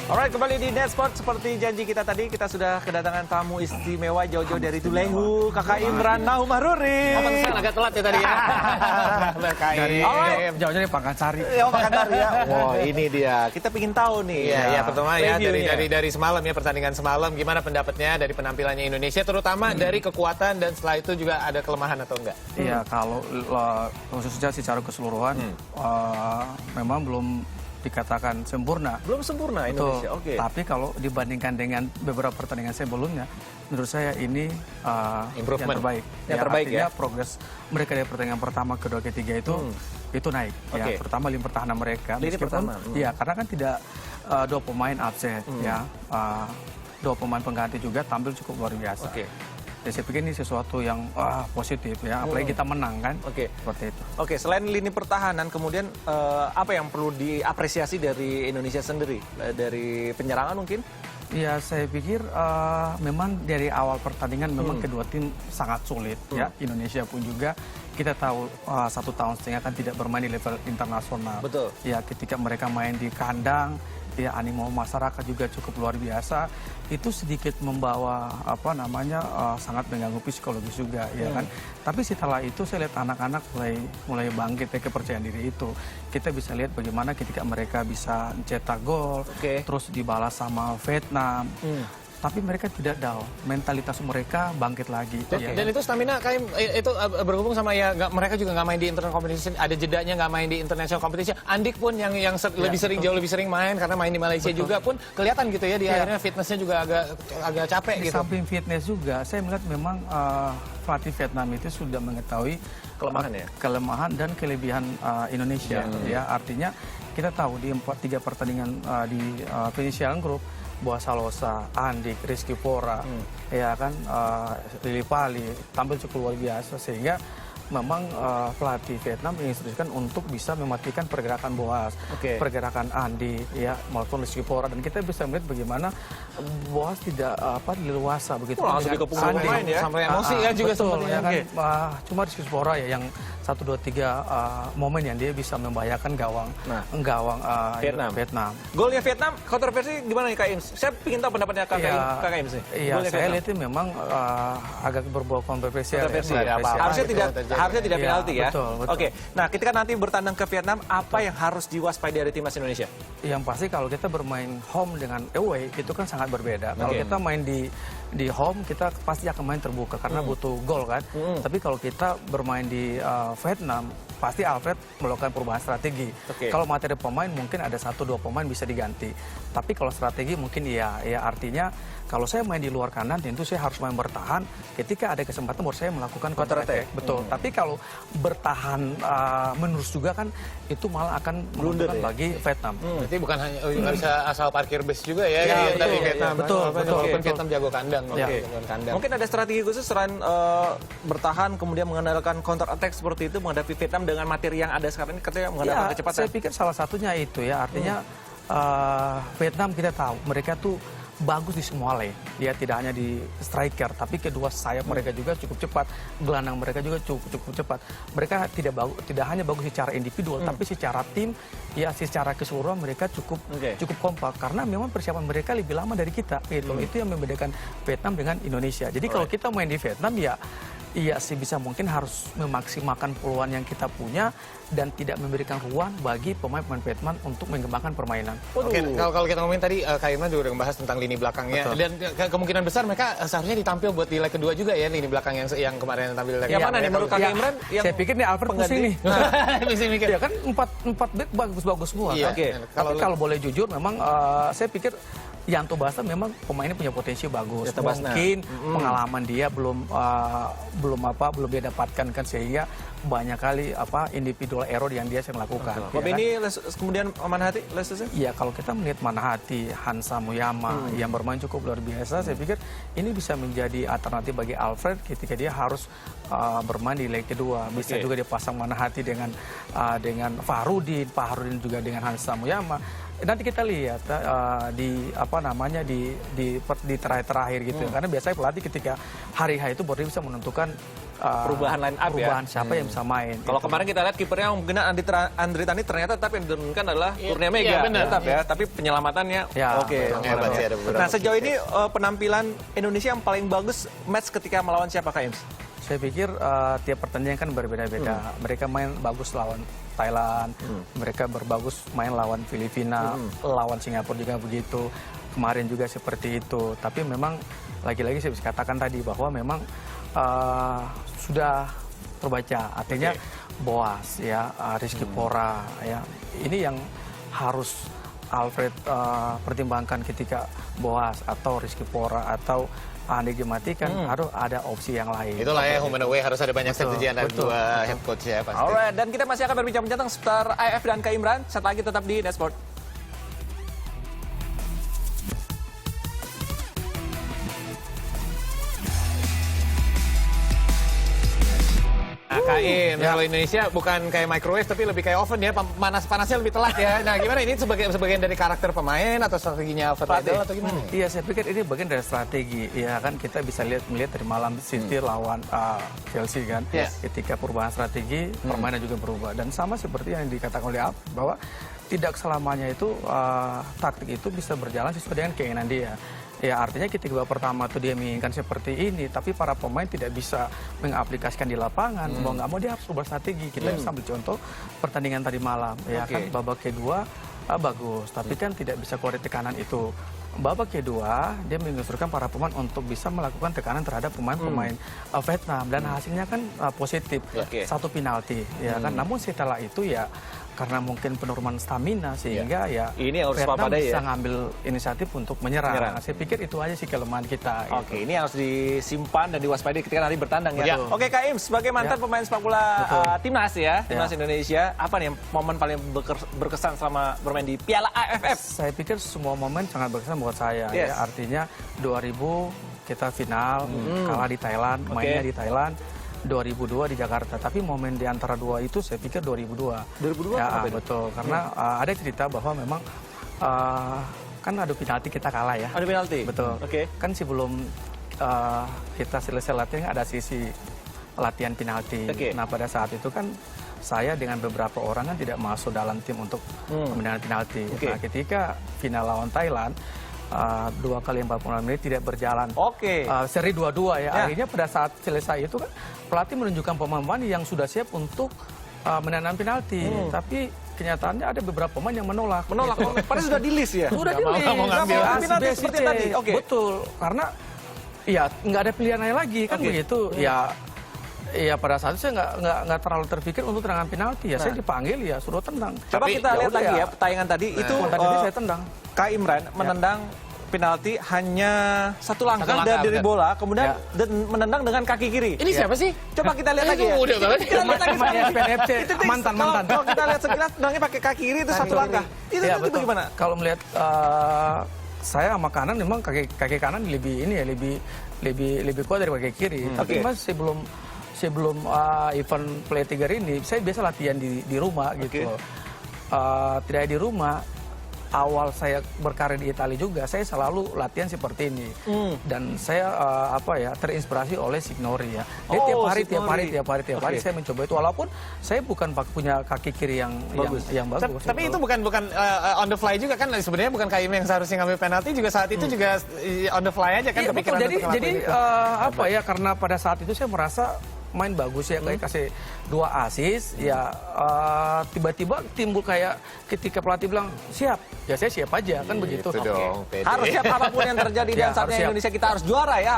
Alright, kembali di Netsport. Seperti janji kita tadi, kita sudah kedatangan tamu istimewa jauh-jauh dari Tulehu, Kakak Imran Naumahruri. Oh, pantesan agak telat ya tadi ya. Dari jauh-jauh dari Pakansari. Oh, Pakansari ya. Wow, ini dia. Kita ingin tahu nih. Iya, pertama ya Reviewnya. dari semalam ya, pertandingan semalam, gimana pendapatnya dari penampilannya Indonesia, terutama dari kekuatan dan setelah itu juga ada kelemahan atau enggak? Iya, kalau khususnya secara keseluruhan memang belum dikatakan sempurna. Belum sempurna Indonesia. Betul. Oke. Tapi kalau dibandingkan dengan beberapa pertandingan sebelumnya, menurut saya ini Improvement. yang terbaik. Yang terbaik artinya ya? progres mereka dari pertandingan pertama, kedua, ketiga itu naik. Oke. Ya, terutama lini pertahanan mereka. Lini pertahanan. Iya, karena kan tidak dua pemain absen, ya. Dua pemain pengganti juga tampil cukup luar biasa. Oke. Ya, saya pikir ini sesuatu yang positif ya, apalagi kita menang kan. Oke. Seperti itu. Oke, selain lini pertahanan, kemudian apa yang perlu diapresiasi dari Indonesia sendiri? Dari penyerangan mungkin? Ya, saya pikir memang dari awal pertandingan memang kedua tim sangat sulit ya. Indonesia pun juga kita tahu 1 tahun setengah kan tidak bermain di level internasional. Betul. Ya, ketika mereka main di kandang, ya animo masyarakat juga cukup luar biasa. Itu sedikit membawa sangat mengganggu psikologis juga ya kan. Tapi setelah itu saya lihat anak-anak mulai bangkit ya, kepercayaan diri itu. Kita bisa lihat bagaimana ketika mereka bisa cetak gol, terus dibalas sama Vietnam. Tapi mereka tidak down, mentalitas mereka bangkit lagi. Dan itu stamina kayak itu berhubung sama ya mereka juga nggak main di international competition, ada jedanya nggak main di international competition. Andik pun yang lebih sering jauh lebih sering main karena main di Malaysia juga pun kelihatan gitu ya, di akhirnya fitnessnya juga agak capek di gitu. samping fitness juga, saya melihat memang pelatih Vietnam itu sudah mengetahui kelemahan dan kelebihan Indonesia. Ya, artinya kita tahu di 3 pertandingan di Peninsular Group, Boa Salosa, Andik, Rizky Pora, ya kan, Lili Pali tampil cukup luar biasa, sehingga memang pelatih Vietnam menginstruksikan untuk bisa mematikan pergerakan Boas, pergerakan Andi, ya maupun Rizky Pora, dan kita bisa melihat bagaimana Boas tidak leluasa begitu. Langsung dikepung pemain ya, sampai emosi ya juga betul, ya kan, Okay. cuma Rizky Pora ya yang 1, 2, 3 momen yang dia bisa membahayakan gawang Vietnam. Golnya Vietnam, kontroversi gimana nih Kak Ims? Saya ingin tahu pendapatnya Kak Ims nih. Iya, saya lihat memang agak berbau kontroversial. Harusnya tidak penalti ya. Betul. Oke. Nah, ketika nanti bertandang ke Vietnam, apa yang harus diwaspadai dari timnas Indonesia? Yang pasti kalau kita bermain home dengan away itu kan sangat berbeda. Kalau kita main di home, kita pasti akan main terbuka karena butuh gol kan. Tapi kalau kita bermain di Vietnam, pasti Alfred melakukan perubahan strategi. Kalau materi pemain mungkin ada 1-2 pemain bisa diganti. Tapi kalau strategi mungkin ya artinya kalau saya main di luar kanan tentu saya harus main bertahan. Ketika ada kesempatan baru saya melakukan counter attack. Betul. Tapi kalau bertahan menerus juga kan itu malah akan menguntungkan bagi Vietnam. Berarti bukan hanya nggak bisa asal parkir bus juga ya, dari Vietnam. Betul. Walaupun Vietnam jago kandang. Mungkin ada strategi khusus selain bertahan kemudian mengandalkan counter attack seperti itu menghadapi Vietnam dengan materi yang ada sekarang ini, katanya mengandalkan kecepatan. Saya pikir salah satunya itu ya, artinya Vietnam kita tahu mereka tuh bagus di semua lane. Dia tidak hanya di striker, tapi kedua sayap mereka juga cukup cepat, gelandang mereka juga cukup cepat. Mereka tidak hanya bagus secara individual, tapi secara tim, ya secara keseluruhan mereka cukup kompak. Karena memang persiapan mereka lebih lama dari kita. Itu yang membedakan Vietnam dengan Indonesia. Jadi kalau kita main di Vietnam ya sebisa mungkin harus memaksimalkan peluang yang kita punya dan tidak memberikan ruang bagi pemain-pemain Vietnam untuk mengembangkan permainan. Oke, kalau kita ngomongin tadi, Kak Imran juga udah membahas tentang lini belakangnya. Dan kemungkinan besar mereka seharusnya ditampil buat di leg kedua juga ya, lini belakang yang kemarin tampil di leg kedua. Yang mana nih menurut Kak Imran? Saya pikir nih Alfred pusing nih. Pusing mikir. Ya kan 4 back bagus-bagus semua. Tapi kalau boleh jujur memang saya pikir Yanto Basna memang pemainnya punya potensi bagus. Mungkin pengalaman dia belum dia dapatkan kan, sehingga banyak kali individual error yang dia sering lakukan. Ini kemudian Manhati lesesnya? Iya, kalau kita melihat Manhati, Hansa Muyama yang bermain cukup luar biasa, saya pikir ini bisa menjadi alternatif bagi Alfred ketika dia harus bermain di leg kedua. Bisa juga dipasang Manhati dengan Fahrudin juga dengan Hansa Muyama. nanti kita lihat di apa namanya di terakhir gitu. Karena biasanya pelatih ketika hari H itu baru dia bisa menentukan Perubahan line up ya. siapa yang bisa main. Kalau gitu. kemarin kita lihat kipernya mungkin Andri Tani ternyata tetap yang diturunkan adalah Kurnia Mega. Iya, benar. Tetap ya, tapi penyelamatannya Ya, oke. hebat sih, ada beberapa Nah, sejauh ini penampilan Indonesia yang paling bagus match ketika melawan siapa, Kak Ims? Saya pikir tiap pertandingan kan berbeda-beda. Mereka main bagus lawan Thailand, mereka berbagus main lawan Filipina, lawan Singapura juga begitu. Kemarin juga seperti itu. Tapi memang lagi-lagi saya bisa katakan tadi bahwa memang sudah terbaca. Artinya Boas ya, Rizky Pora ya. Ini yang harus Alfred pertimbangkan ketika Boas atau Rizky Pora atau Andi dimatikan, harus ada opsi yang lain. Itulah ya, home and away harus ada banyak Betul, strategi antara betul. dua head coach ya pasti. Alright, dan kita masih akan berbincang-bincang seputar AFF dan Kak Imran. Setelah lagi tetap di Dashboard. Nah, KM, kalau Indonesia bukan kayak microwave tapi lebih kayak oven ya, panasnya lebih telat ya. Nah, gimana ini sebagian dari karakter pemain atau strateginya Alfred Riedel atau gimana? Iya, saya pikir ini bagian dari strategi. Ya kan kita bisa melihat dari malam City lawan Chelsea kan. Yes. Ketika perubahan strategi, permainan juga berubah. Dan sama seperti yang dikatakan oleh Alfred bahwa tidak selamanya itu taktik itu bisa berjalan sesuai dengan keinginan dia. Ya artinya ketika babak pertama tuh dia menginginkan seperti ini, tapi para pemain tidak bisa mengaplikasikan di lapangan. Mau nggak mau dia harus ubah strategi. Kita bisa ambil contoh pertandingan tadi malam. Ya kan babak kedua bagus, tapi kan tidak bisa keluar dari tekanan itu. Babak kedua dia menginstruksikan para pemain untuk bisa melakukan tekanan terhadap pemain-pemain Vietnam dan hasilnya kan positif, satu penalti. Ya kan. Namun setelah itu ya karena mungkin penurunan stamina sehingga ya Ini harus Vietnam waspadai bisa ya. ngambil inisiatif untuk menyerang. Saya pikir itu aja sih kelemahan kita. Gitu. Oke, ini harus disimpan dan diwaspadai ketika nanti bertandang ya. Betul. Oke, Kak Ims, sebagai mantan pemain sepak bola timnas ya, timnas Indonesia, apa nih momen paling berkesan selama bermain di Piala AFF? Saya pikir semua momen sangat berkesan buat saya. Yes. Ya. Artinya 2000 kita final, kalah di Thailand, mainnya di Thailand. 2002 di Jakarta, tapi momen di antara dua itu saya pikir 2002. 2002 ya, apa itu? betul, karena ada cerita bahwa memang kan adu penalti kita kalah ya. Ada penalti? Betul. Oke. Kan sebelum kita selesai latihan ada sisi latihan penalti. Nah pada saat itu kan saya dengan beberapa orang kan tidak masuk dalam tim untuk pemenangan penalti. Nah ketika final lawan Thailand, 2 kali 45 menit tidak berjalan. Seri 2-2 ya. Akhirnya pada saat selesai itu kan pelatih menunjukkan pemain-pemain yang sudah siap untuk menanam penalti. Tapi kenyataannya ada beberapa pemain yang menolak. Gitu. Padahal sudah di list ya? Sudah di list. Mau ngambil penalti seperti tadi. Betul. Karena ya nggak ada pilihan lain lagi kan begitu. Ya pada saat itu saya nggak terlalu terpikir untuk tendangan penalti ya. Saya dipanggil ya suruh tendang. Coba kita lihat lagi ya tayangan tadi itu Tadi saya tendang. Kak Imran menendang penalti hanya satu langkah dari bola, kemudian menendang dengan kaki kiri. Ini siapa sih? Coba kita lihat lagi ya. Kita lihat lagi PNFC mantan. Kalau kita lihat sekilas tendangnya pakai kaki kiri itu satu langkah. Itu bagaimana? Kalau melihat saya sama kanan memang kaki kanan lebih ini ya lebih kuat dari kaki kiri. Tapi mas sebelum event Play Tiger ini saya biasa latihan di rumah gitu. Tidak di rumah. Awal saya berkarir di Italia juga, saya selalu latihan seperti ini. Dan saya terinspirasi oleh Signori ya. Dia tiap hari saya mencoba itu. Walaupun saya bukan punya kaki kiri yang bagus. Tapi itu bukan on the fly juga kan, sebenarnya bukan KM yang seharusnya ngambil penalti juga saat itu juga on the fly aja kan kepikiran untuk ngelakuin itu. Karena pada saat itu saya merasa main bagus ya, kayak kasih 2 assist ya, tiba-tiba timbul kayak ketika pelatih bilang siap ya saya siap aja kan begitu. Dong, Harus siap apapun yang terjadi dan saatnya Indonesia kita harus juara ya.